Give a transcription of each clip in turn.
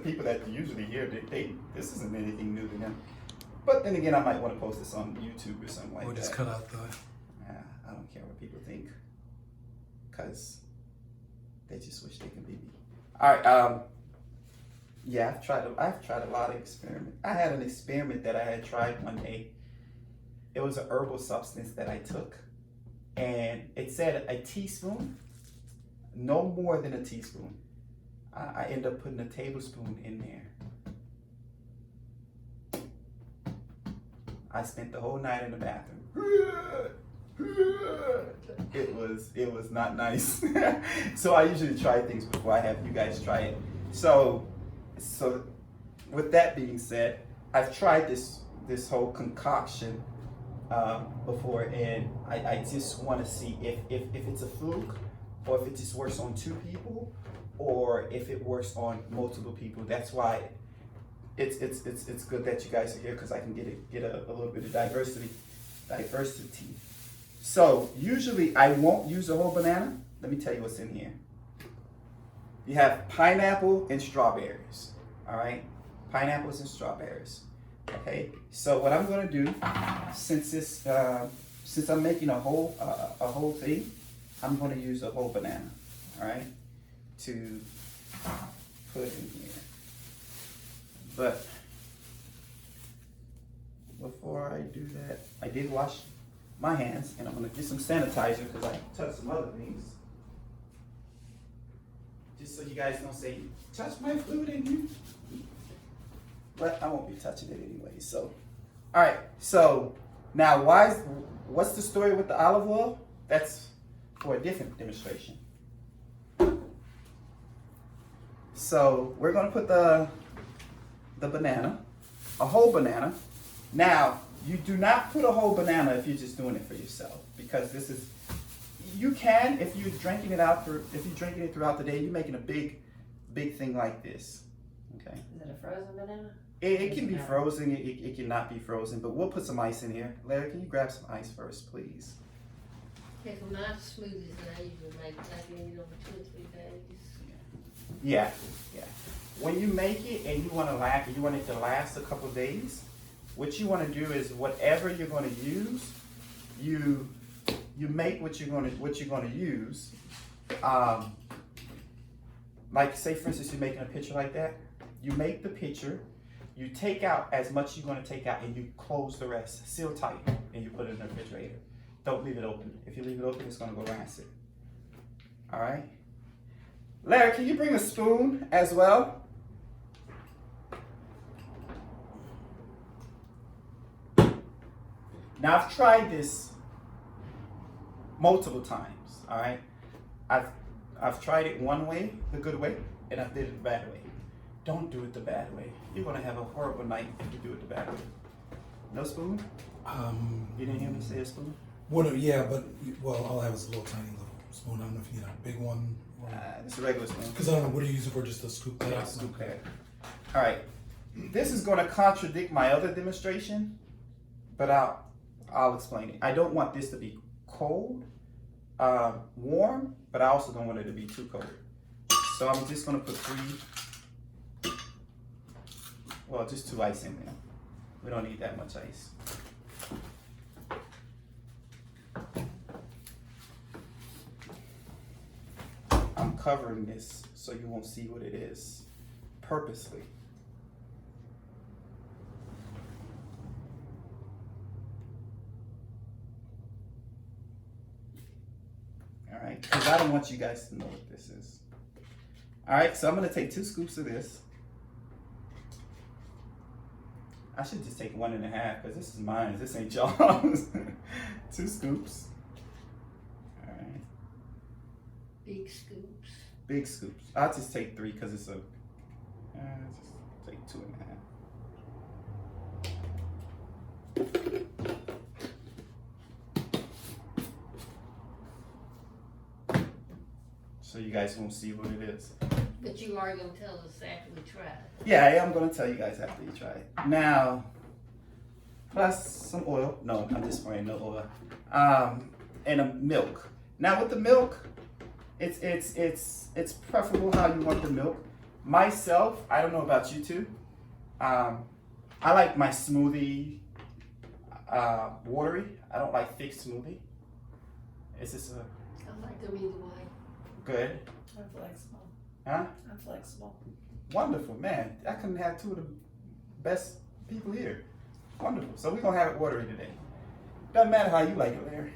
people that usually hear, this isn't anything new to them. But then again, I might want to post this on YouTube or something like that. Or just cut out the... I don't care what people think, because they just wish they could be me. All right, yeah, I've tried a lot of experiments. I had an experiment that I had tried one day. It was a herbal substance that I took, and it said a teaspoon, no more than a teaspoon. I ended up putting a tablespoon in there. I spent the whole night in the bathroom. It was not nice. So I usually try things before I have you guys try it. So with that being said, I've tried this whole concoction before, and I just want to see if it's a fluke, or if it just works on 2 people, or if it works on multiple people. That's why it's good that you guys are here, because I can get a little bit of diversity. So usually I won't use a whole banana. Let me tell you what's in here. You have pineapple and strawberries. All right, pineapples and strawberries. Okay, so what I'm gonna do, since I'm making a whole thing, I'm gonna use a whole banana. All right, to put in here. But before I do that, I did wash my hands, and I'm gonna get some sanitizer because I touched some other things. Just so you guys don't say, touch my food in you. But I won't be touching it anyway, so. All right, so now what's the story with the olive oil? That's for a different demonstration. So we're gonna put the banana, a whole banana. Now, you do not put a whole banana if you're just doing it for yourself, because this is, you can, if you're drinking it throughout the day, you're making a big thing like this, okay? Is it a frozen banana? It can be frozen, it cannot be frozen, but we'll put some ice in here. Larry, can you grab some ice first, please? Okay, so my smoothies that I usually make, I can eat over 2 or 3 days. Yeah. When you make it and you want it to last a couple of days, what you want to do is whatever you're going to use, you make what you're going to use. Like say for instance, you're making a picture like that. You make the picture, you take out as much you're going to take out, and you close the rest, seal tight, and you put it in the refrigerator. Don't leave it open. If you leave it open, it's going to go rancid. All right. Larry, can you bring a spoon as well? Now I've tried this multiple times, all right? I've tried it one way, the good way, and I've did it the bad way. Don't do it the bad way. You're gonna have a horrible night if you do it the bad way. No spoon? You didn't hear me say a spoon? Well, yeah, but all I have is a little tiny little spoon. I don't know if you need a big one. It's a regular spoon. Because I don't know, what do you use it for? Just to scoop that out? Scoop that. All right. This is gonna contradict my other demonstration, but I'll explain it. I don't want this to be cold, warm, but I also don't want it to be too cold. So I'm just gonna put just 2 ice in there. We don't need that much ice. I'm covering this so you won't see what it is, purposely. All right, because I don't want you guys to know what this is. All right, so I'm gonna take 2 scoops of this. I should just take 1.5 because this is mine. This ain't y'all's. 2 scoops. All right. Big scoops. Big scoops. I'll just take 3 because it's a. Just take 2.5. So you guys won't see what it is. But you are going to tell us after we try it. Yeah, I am going to tell you guys after you try it. Now, plus some oil. No, I'm just spraying no oil. And a milk. Now with the milk, it's preferable how you want the milk. Myself, I don't know about you two. I like my smoothie watery. I don't like thick smoothie. Is this a I like them either way. good? I'm flexible. Huh? I'm flexible. Wonderful, man. I couldn't have two of the best people here. Wonderful. So we're gonna have it watery today. Doesn't matter how you like it, Larry.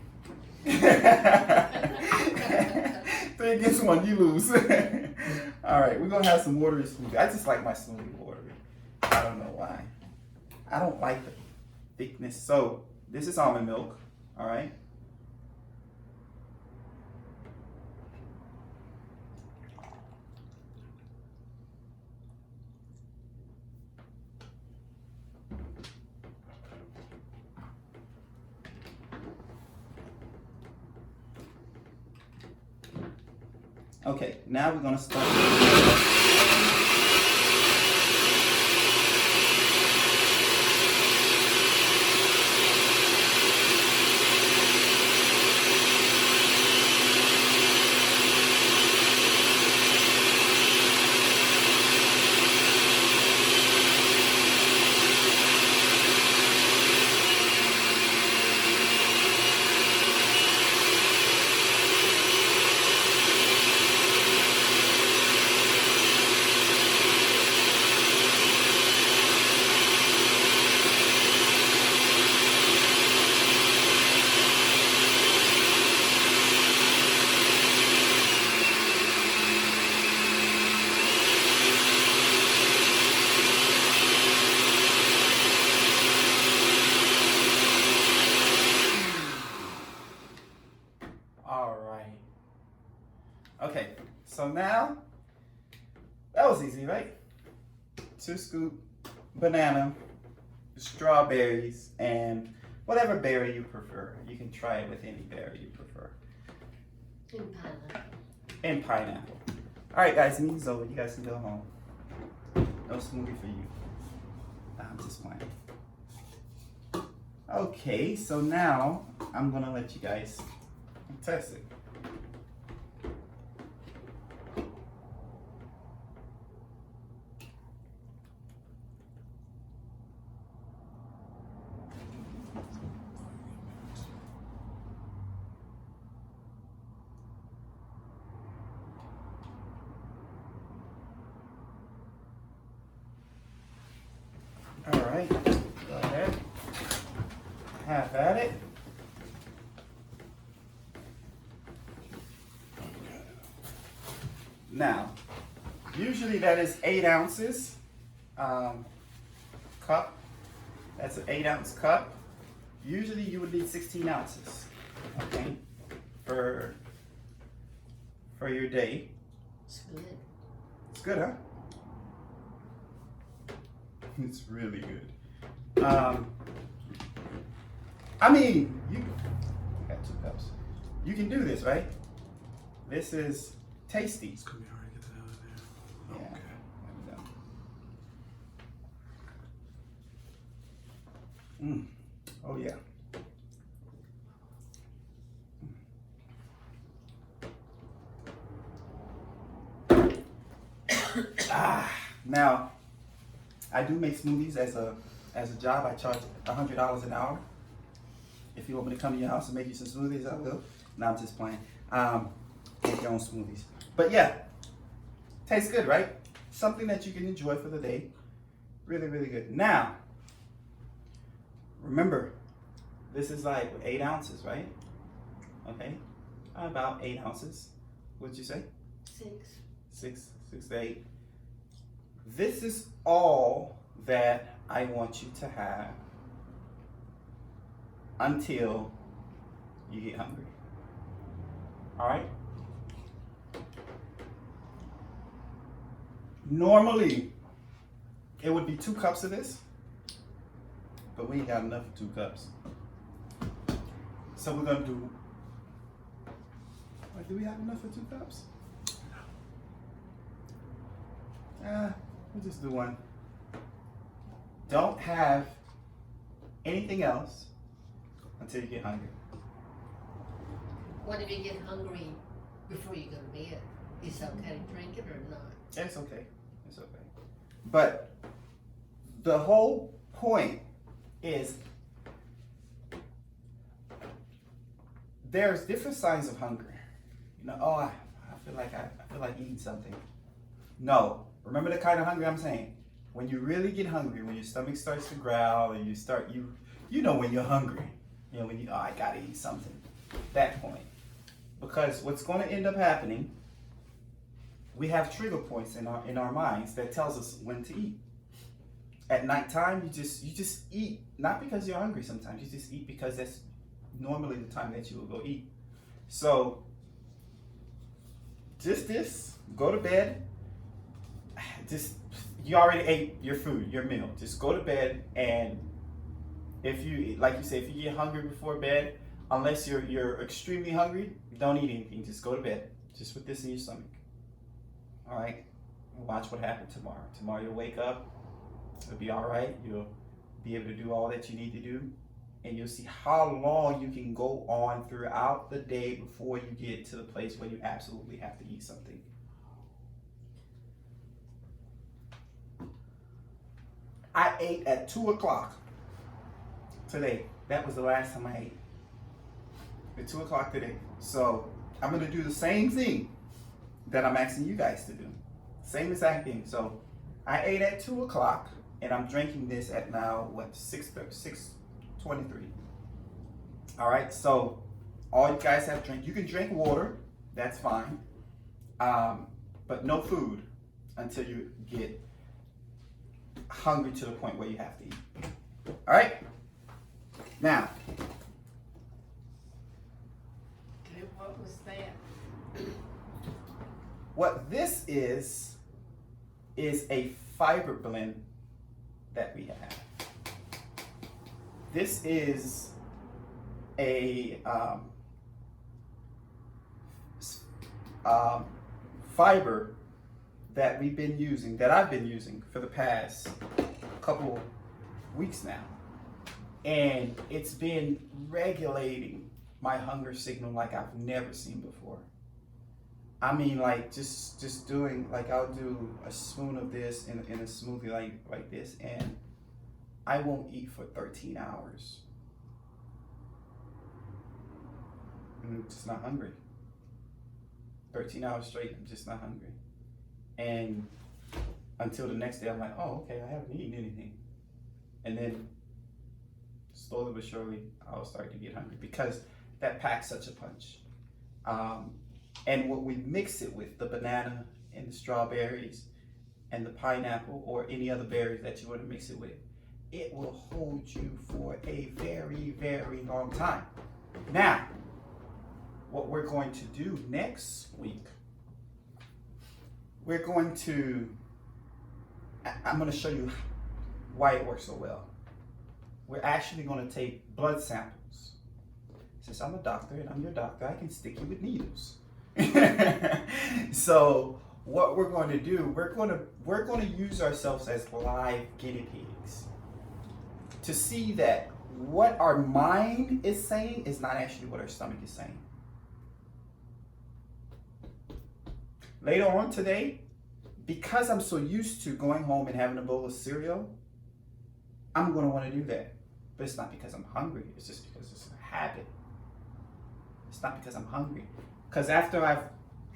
3 against 1, you lose. All right, we're gonna have some watery smoothie. I just like my smoothie watery. I don't know why. I don't like the thickness. So this is almond milk. All right. Okay, now we're gonna start. All right. Okay, so now that was easy, right? 2 scoop banana, strawberries, and whatever berry you prefer. You can try it with any berry you prefer. And pineapple. And pineapple. All right, guys, meeting's over. You guys can go home. No smoothie for you. I'm just playing. Okay, so now I'm gonna let you guys test it. All right, go ahead. Have at it. Now, usually that is 8 ounces cup. That's an 8-ounce cup. Usually you would need 16 ounces, okay, for your day. It's good. It's good, huh? It's really good. I mean, you got 2 cups. You can do this, right? This is tasty. It's gonna be hard to get that out of there. Yeah. Okay. There we go. Oh yeah. Now, I do make smoothies as a job. I charge $100 an hour. If you want me to come to your house and make you some smoothies, I will. No, I'm just playing. Make your own smoothies. But yeah, tastes good, right? Something that you can enjoy for the day. Really, really good. Now, remember, this is like 8 ounces, right? Okay, about 8 ounces. What'd you say? 6. 6 to 8. This is all that I want you to have until you get hungry. All right? Normally, it would be 2 cups of this, but we ain't got enough for 2 cups. So we're gonna do, wait, do we have enough for 2 cups? We'll just do 1. Don't have anything else until you get hungry. What if you get hungry before you go to bed? Is it okay to drink it or not? It's okay. It's okay. But the whole point is there's different signs of hunger. You know, oh, I feel like eating something. No, remember the kind of hunger I'm saying. When you really get hungry, when your stomach starts to growl, and you know when you're hungry. You know when I gotta eat something. That point, because what's going to end up happening, we have trigger points in our minds that tells us when to eat. At nighttime, you just eat, not because you're hungry. Sometimes you just eat because that's normally the time that you will go eat. So go to bed. You already ate your food, your meal. Just go to bed, and if you, like you say, if you get hungry before bed, unless you're extremely hungry, don't eat anything. Just go to bed, just with this in your stomach. All right. Watch what happens tomorrow. Tomorrow you'll wake up. It'll be all right. You'll be able to do all that you need to do, and you'll see how long you can go on throughout the day before you get to the place where you absolutely have to eat something. I ate at 2 o'clock today. That was the last time I ate. At 2 o'clock today. So I'm gonna do the same thing that I'm asking you guys to do. Same exact thing. So I ate at 2 o'clock, and I'm drinking this at now, 6:23. All right, so all you guys have to drink. You can drink water, that's fine. But no food until you get hungry to the point where you have to eat. All right? Now, Okay, what was that? what this is a fiber blend that we have. This is a fiber that I've been using for the past couple weeks now. And it's been regulating my hunger signal like I've never seen before. I mean, like just doing, like I'll do a spoon of this in a smoothie like this, and I won't eat for 13 hours. I'm just not hungry. 13 hours straight, I'm just not hungry. And until the next day, I'm like, oh, okay, I haven't eaten anything. And then slowly but surely, I'll start to get hungry because that packs such a punch. And what we mix it with, the banana and the strawberries and the pineapple or any other berries that you want to mix it with, it will hold you for a very, very long time. Now, what we're going to do next week, I'm going to show you why it works so well. We're actually going to take blood samples. Since I'm a doctor and I'm your doctor, I can stick you with needles. So what we're going to do, we're going to use ourselves as live guinea pigs to see that what our mind is saying is not actually what our stomach is saying. Later on today, because I'm so used to going home and having a bowl of cereal, I'm going to want to do that. But it's not because I'm hungry. It's just because it's a habit. It's not because I'm hungry. Because after I've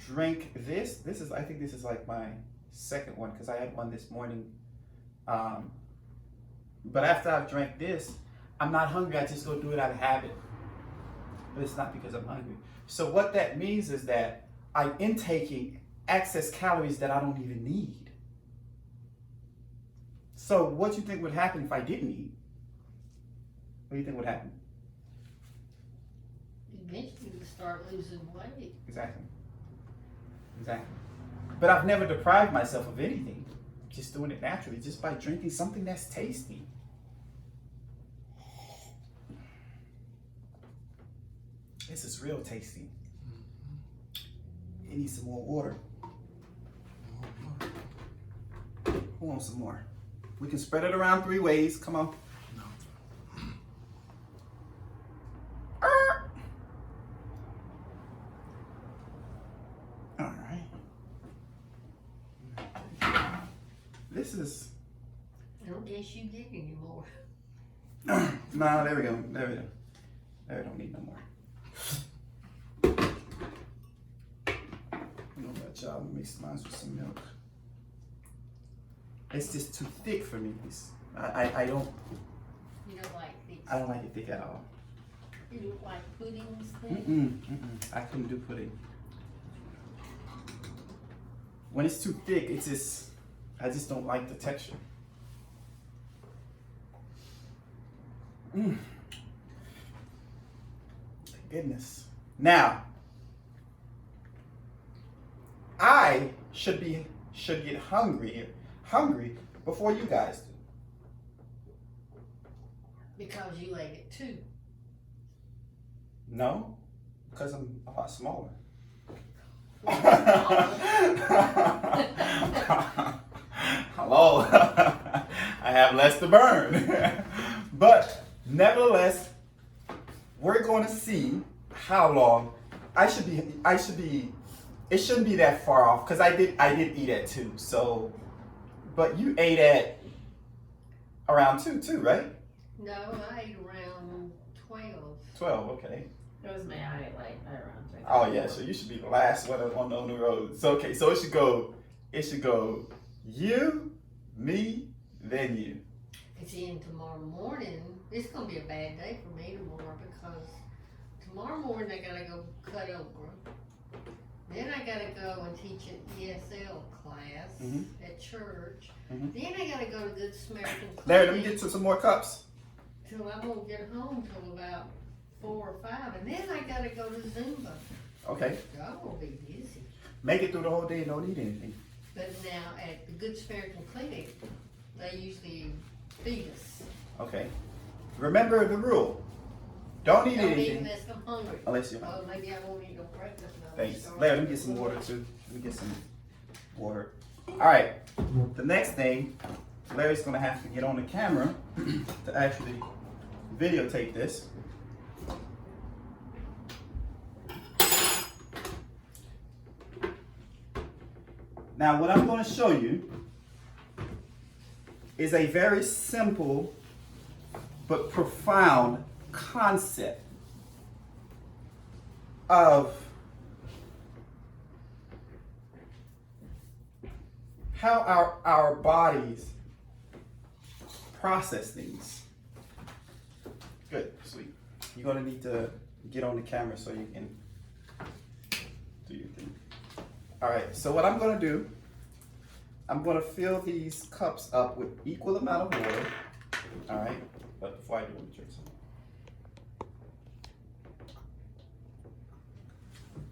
drank this is, I think this is like my second one because I had one this morning. But after I've drank this, I'm not hungry. I just go do it out of habit. But it's not because I'm hungry. So what that means is that I'm intaking excess calories that I don't even need. So what do you think would happen if I didn't eat? What do you think would happen? Eventually you start losing weight. Exactly. But I've never deprived myself of anything. I'm just doing it naturally, just by drinking something that's tasty. This is real tasty. You need some more water. Who wants some more? We can spread it around 3 ways. Come on. No. All right. I don't guess you get any more. Nah, there we go. There we go. There, we don't need no more. You know what, y'all? Let me mix mine with some milk. It's just too thick for me. I don't You don't like these. I don't like it thick at all. You don't like puddings then? I couldn't do pudding. When it's too thick, it's just I just don't like the texture. Goodness. Now, I should get hungry before you guys do. Because you ate it too. No, because I'm a lot smaller. Hello. I have less to burn. But nevertheless, we're going to see how long I should be it shouldn't be that far off because I did eat at 2. So but you ate at around 2 too, right? No, I ate around 12. 12, okay. It was me. I ate late. I around 6. Oh yeah, so you should be the last one on the road. So okay, so it should go you, me, then you. And see, and tomorrow morning, it's gonna be a bad day for me tomorrow because tomorrow morning I gotta go cut okra. Then I gotta go and teach an ESL class at church. Then I gotta go to Good Samaritan Clinic. Larry, let me get to some more cups. Till I won't get home till about 4 or 5, and then I gotta go to Zumba. Okay. I will be busy. Make it through the whole day and don't eat anything. But now at the Good Samaritan Clinic, they usually feed us. Okay. Remember the rule. Don't eat Don't eat anything unless I'm hungry. unless you're hungry. Well, maybe I won't eat no breakfast. and I'll Thanks. start- Larry, let me get some water too. Let me get some water. Alright. The next thing, Larry's gonna have to get on the camera to actually videotape this. Now what I'm going to show you is a very simple but profound concept of how our bodies process things. Good, sweet. You're going to need to get on the camera so you can do your thing. All right, so what I'm gonna do, I'm gonna fill these cups up with equal amount of water. All right, but before I do, let me drink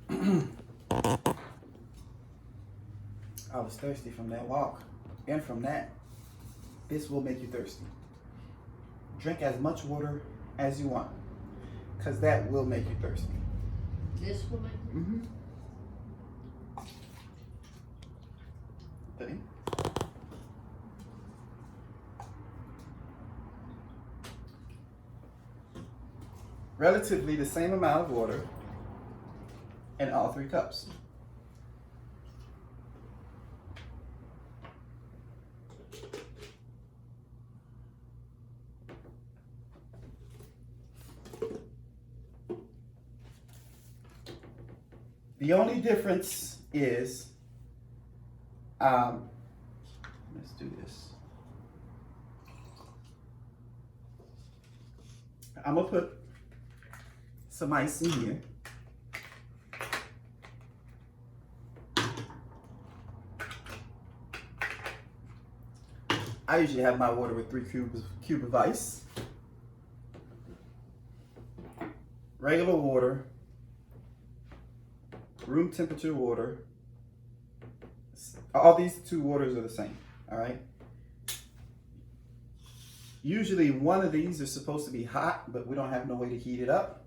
some. I was thirsty from that walk, and from that, this will make you thirsty. Drink as much water as you want, because that will make you thirsty. This will make me. Mm-hmm. Okay. Relatively the same amount of water in all 3 cups. The only difference is, let's do this. I'm gonna put some ice in here. I usually have my water with 3 cubes of ice. Regular water, room temperature water. All these 2 waters are the same, all right? Usually one of these is supposed to be hot, but we don't have no way to heat it up.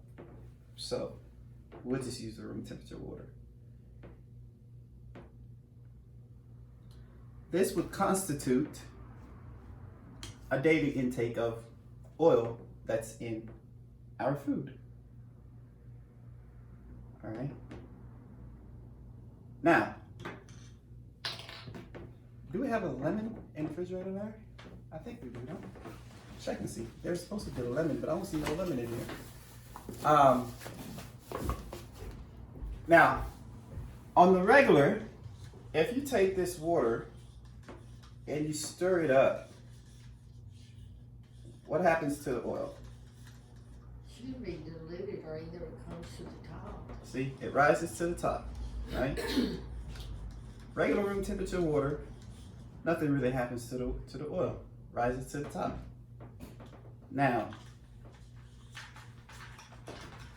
So we'll just use the room temperature water. This would constitute a daily intake of oil that's in our food. All right. Now, do we have a lemon in the refrigerator there? I think we do, don't we? Check and see. There's supposed to be a lemon, but I don't see no lemon in here. Now, on the regular, if you take this water and you stir it up, what happens to the oil? Should be diluted or either it comes to the top. See, it rises to the top, right? Regular room temperature water, nothing really happens to the oil. Rises to the top. Now,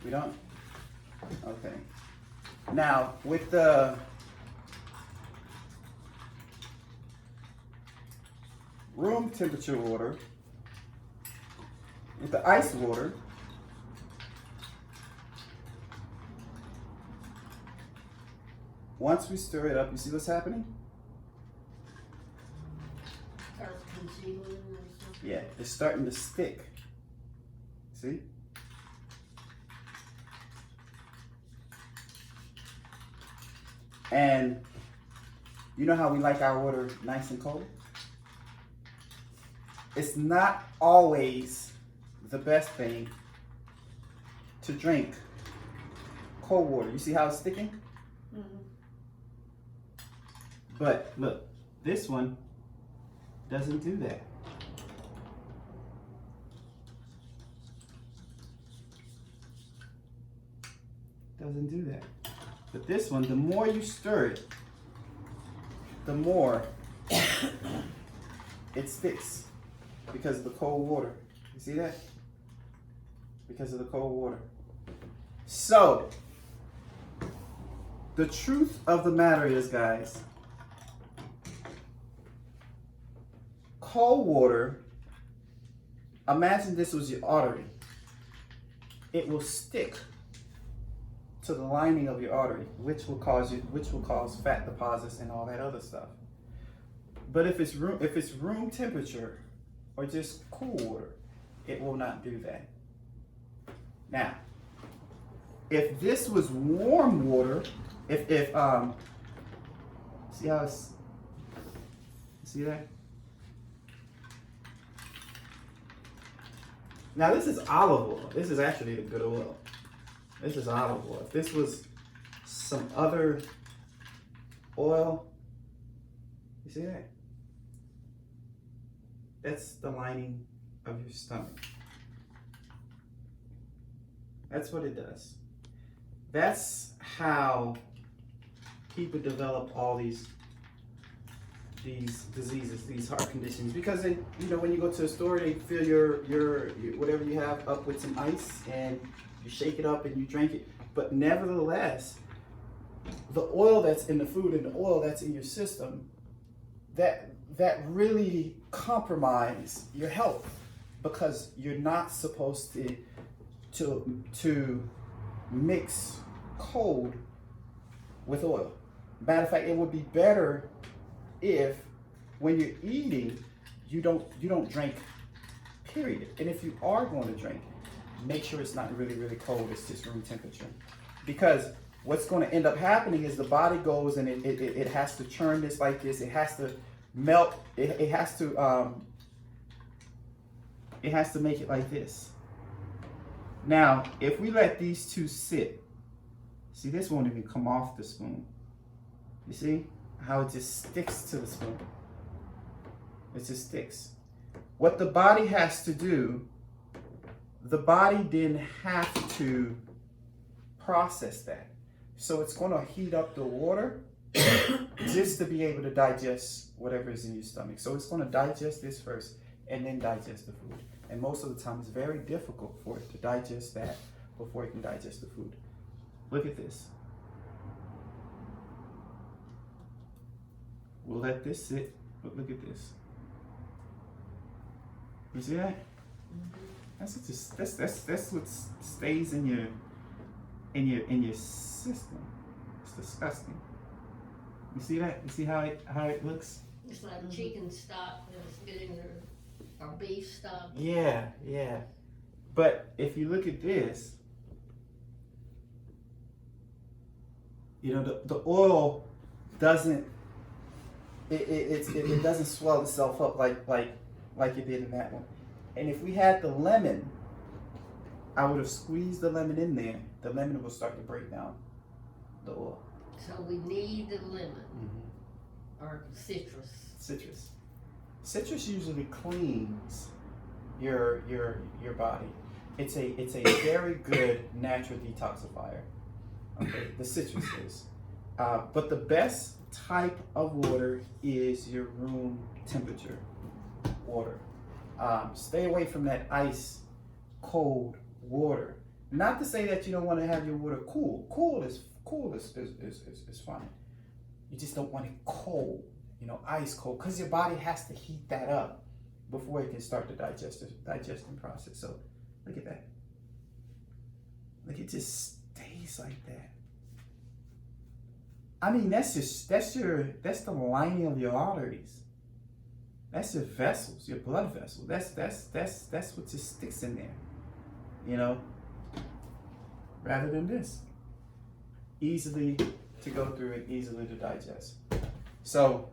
we don't. Okay. Now with the room temperature water, with the ice water, once we stir it up, you see what's happening? Starts concealing or something. Yeah, it's starting to stick. See? And you know how we like our water nice and cold? It's not always the best thing to drink cold water. You see how it's sticking? But look, this one doesn't do that. Doesn't do that. But this one, the more you stir it, the more it sticks because of the cold water. You see that? Because of the cold water. So, the truth of the matter is, guys, cold water, imagine this was your artery. It will stick to the lining of your artery, which will cause fat deposits and all that other stuff. But if it's room temperature or just cool water, it will not do that. Now, if this was warm water, if see how it's, see that? Now this is olive oil. This is actually the good oil. This is olive oil. If this was some other oil, you see that? That's the lining of your stomach. That's what it does. That's how people develop all these diseases, these heart conditions, because they, you know, when you go to a store, they fill your whatever you have up with some ice and you shake it up and you drink it. But nevertheless, the oil that's in the food and the oil that's in your system, that really compromise your health, because you're not supposed to mix cold with oil. Matter of fact, it would be better if when you're eating, you don't drink, period. And if you are going to drink, make sure it's not really, really cold, it's just room temperature. Because what's going to end up happening is the body goes and it has to churn this like this, it has to melt, it has to make it like this. Now, if we let these two sit, see, this won't even come off the spoon. You see how it just sticks to the spoon? It just sticks. What the body has to do, the body didn't have to process that. So it's going to heat up the water just to be able to digest whatever is in your stomach. So it's going to digest this first and then digest the food. And most of the time, it's very difficult for it to digest that before it can digest the food. Look at this. We'll let this sit, but look at this. You see that? That's what stays in your system. It's disgusting. You see that? You see how it looks? It's like chicken stock that's good in your, or beef stock. Yeah. But if you look at this, you know, the oil doesn't, it doesn't swell itself up like like you did in that one. And if we had the lemon, I would have squeezed the lemon in there. The lemon will start to break down the oil. So we need the lemon or citrus. Citrus. Citrus usually cleans your body. It's a very good natural detoxifier. Okay, the citrus is. But the best type of water is your room temperature water. Stay away from that ice cold water. Not to say that you don't want to have your water cool. Cool is fine. You just don't want it cold, ice cold, because your body has to heat that up before it can start the digesting process. So look at that. Look, it just stays like that. I mean, that's the lining of your arteries. That's your vessels, your blood vessels. That's what just sticks in there, rather than this. Easily to go through and easily to digest. So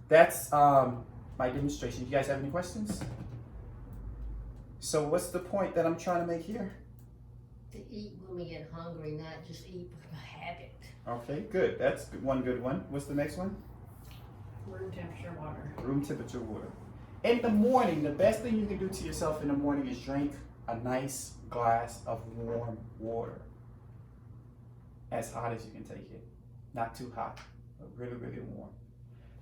that's my demonstration. You guys have any questions? So what's the point that I'm trying to make here? To eat when we get hungry, not just eat with a habit. Okay, good. That's one good one. What's the next one? Room temperature water. Room temperature water. In the morning, the best thing you can do to yourself in the morning is drink a nice glass of warm water. As hot as you can take it. Not too hot, but really, really warm.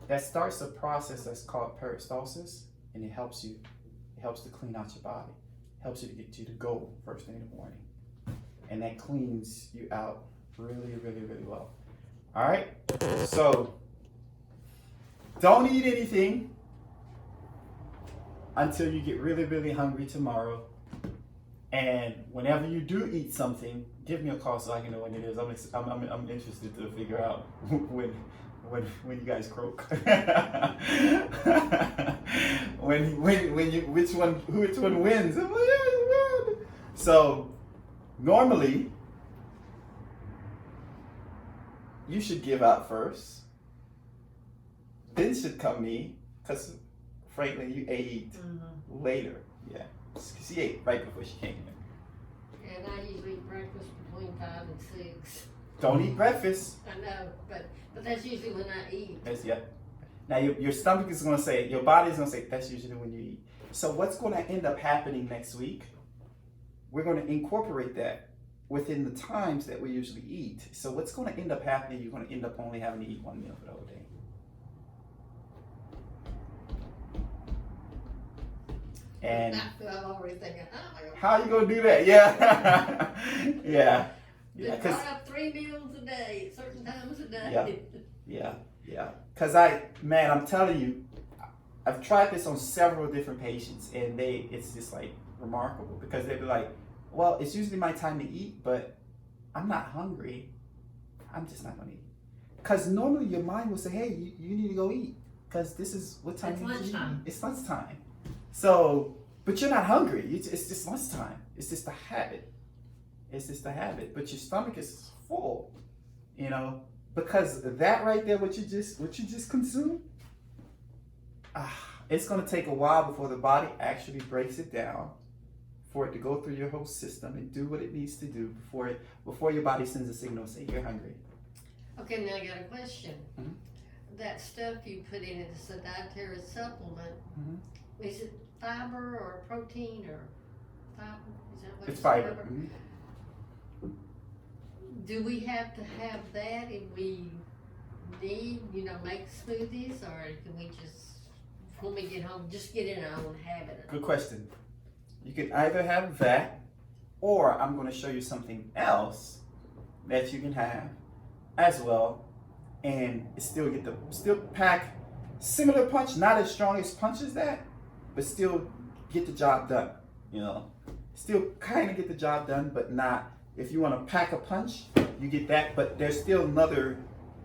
That starts a process that's called peristalsis, and it helps you. It helps to clean out your body. It helps you to get you to go first thing in the morning. And that cleans you out really, really, really well. All right? So, don't eat anything until you get really, really hungry tomorrow. And whenever you do eat something, give me a call so I can know when it is. I'm interested to figure out when you guys croak. which one wins? I'm like, yeah, win. So normally you should give out first. Then should come me, because frankly you ate later. Yeah. She ate right before she came here. And I usually eat breakfast between 5 and 6. Don't eat breakfast. I know, but that's usually when I eat. Now your stomach is going to say, your body is going to say, that's usually when you eat. So what's going to end up happening next week, we're going to incorporate that within the times that we usually eat. So what's going to end up happening, you're going to end up only having to eat one meal for the whole day. And I'm already thinking, oh my God. how are you going to do that? Yeah. yeah. Just brought up 3 meals a day at certain times a day. Yeah. Because I'm telling you, I've tried this on several different patients, and it's just like remarkable, because they'd be like, well, it's usually my time to eat, but I'm not hungry. I'm just not going to eat. Because normally your mind will say, hey, you need to go eat, because this is what time It's you need to eat. lunchtime. It's lunchtime. So, but you're not hungry. It's just lunchtime. It's just a habit. But your stomach is full, because that right there, what you just consumed, it's going to take a while before the body actually breaks it down, for it to go through your whole system and do what it needs to do before your body sends a signal saying you're hungry. Okay, now I got a question. Mhm. That stuff you put in it, it's a dietary supplement. Mhm. Is it fiber or protein or fiber? Is that what It's fiber. Do we have to have that if we need, make smoothies, or can we just, when we get home, just get in our own habit? Good question. You can either have that, or I'm going to show you something else that you can have as well, and still pack similar punch, not as strong as punch as that, but still get the job done. Still kind of get the job done, but not. If you want to pack a punch, you get that, but there's still another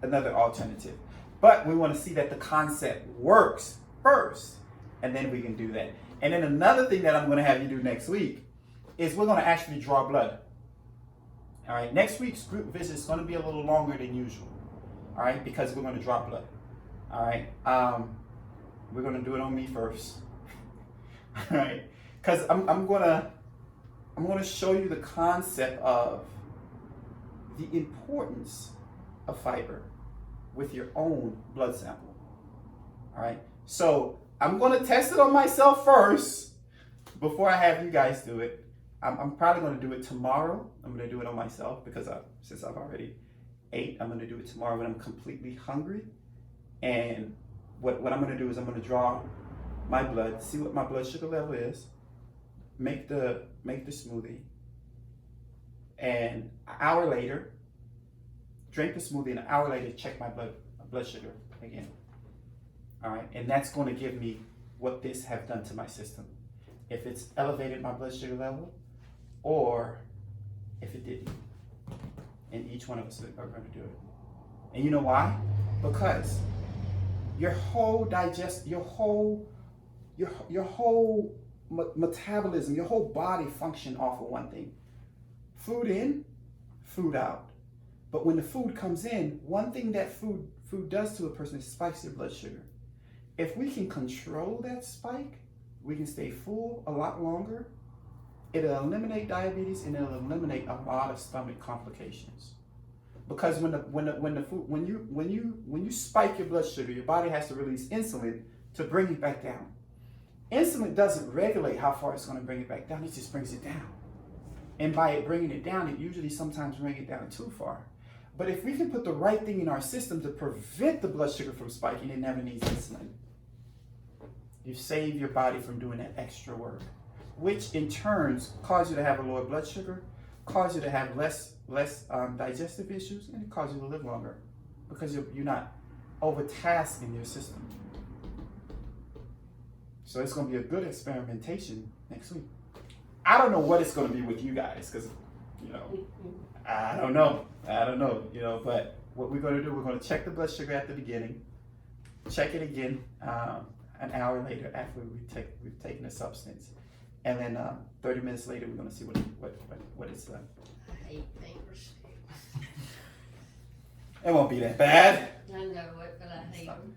alternative. But we want to see that the concept works first, and then we can do that. And then another thing that I'm going to have you do next week is we're going to actually draw blood. All right, next week's group visit is going to be a little longer than usual. All right, because we're going to draw blood. All right, we're going to do it on me first. right? Because I'm gonna show you the concept of the importance of fiber with your own blood sample. All right. So I'm gonna test it on myself first before I have you guys do it. I'm probably gonna do it tomorrow. I'm gonna do it on myself because since I've already ate, I'm gonna do it tomorrow when I'm completely hungry. And what I'm gonna do is I'm gonna draw my blood, see what my blood sugar level is, make the smoothie, and an hour later, drink the smoothie, and an hour later, check my blood sugar again. All right, and that's going to give me what this have done to my system. If it's elevated my blood sugar level, or if it didn't. And each one of us are going to do it. And you know why? Because your whole metabolism, your whole body function off of one thing: food in, food out. But when the food comes in, one thing that food does to a person is spikes their blood sugar. If we can control that spike, we can stay full a lot longer. It'll eliminate diabetes, and it'll eliminate a lot of stomach complications. Because when you spike your blood sugar, your body has to release insulin to bring it back down. Insulin doesn't regulate how far it's going to bring it back down, it just brings it down. And by it bringing it down, it usually sometimes brings it down too far. But if we can put the right thing in our system to prevent the blood sugar from spiking, it never needs insulin. You save your body from doing that extra work, which in turn cause you to have a lower blood sugar, cause you to have less digestive issues, and it causes you to live longer because you're not overtasking your system. So it's going to be a good experimentation next week. I don't know what it's going to be with you guys because, I don't know, but what we're going to do, we're going to check the blood sugar at the beginning, check it again an hour later after we've taken the substance, and then 30 minutes later, we're going to see what it's done. I hate finger sticks. It won't be that bad. I know it, but I hate them.